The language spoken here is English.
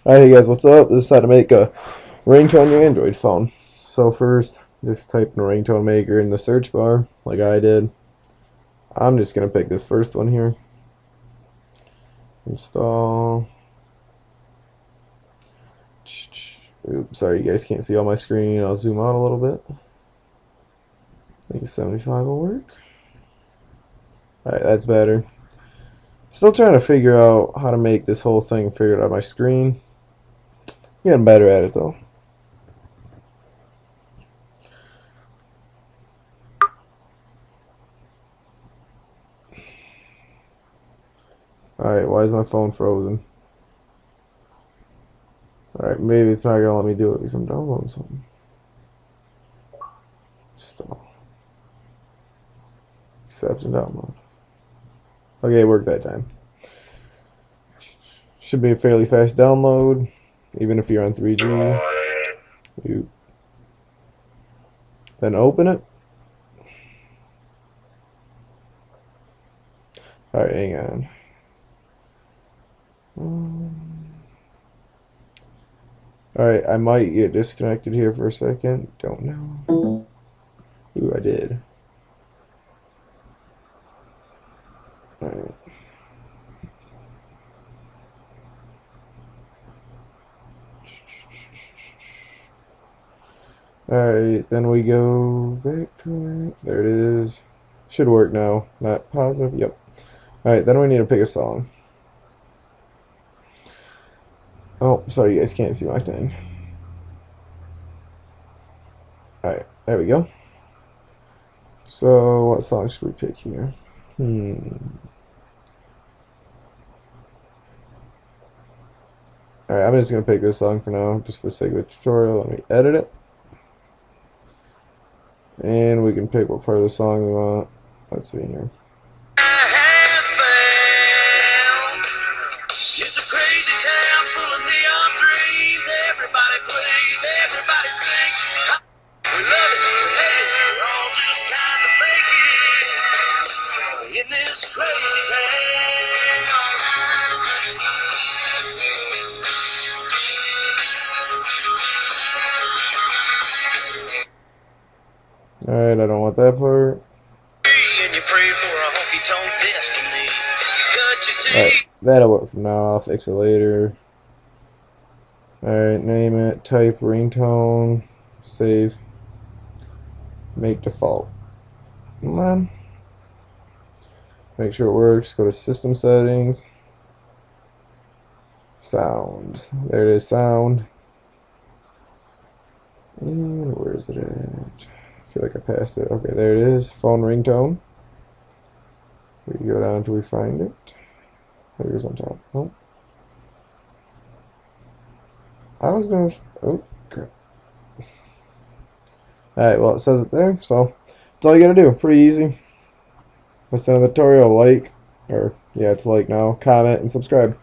Alright, hey guys, what's up? This is how to make a ringtone on your Android phone. So first, just type in ringtone maker in the search bar, like I did. I'm just gonna pick this first one here. Install. Oops, sorry you guys can't see all my screen. I'll zoom out a little bit. I think 75 will work. Alright, that's better. Still trying to figure out how to make this whole thing figure out on my screen. Getting better at it though. Alright, why is my phone frozen? Alright, maybe it's not gonna let me do it because I'm downloading something. Install. Accept and download. Okay, it worked that time. Should be a fairly fast download, even if you're on 3G. Then open it. Alright, hang on. Alright, I might get disconnected here for a second. Don't know. Ooh, I did. Alright. Alright, then we go back to it. There it is. Should work now. Not positive. Yep. Alright, then we need to pick a song. Oh, sorry, you guys can't see my thing. Alright, there we go. So, what song should we pick here? Alright, I'm just going to pick this song for now, just for the sake of the tutorial. Let me edit it. And we can pick what part of the song we want. Let's see here. It's a crazy town full of neon dreams. Everybody plays, everybody sings. We love it, we hate it, we're all just trying to make it in this crazy town. Alright, I don't want that part. Alright, that'll work for now. I'll fix it later. Alright, name it, type ringtone, save, make default. Come on. Make sure it works. Go to system settings, sounds. There it is, sound. And where is it at? I feel like I passed it. Okay, there it is, phone ringtone. We go down until we find it. There it is on top. Oh. I was gonna. Oh, crap. Alright, well, it says it there, so that's all you gotta do. Pretty easy. Let's end the tutorial. Like, or yeah, it's like now, comment, and subscribe.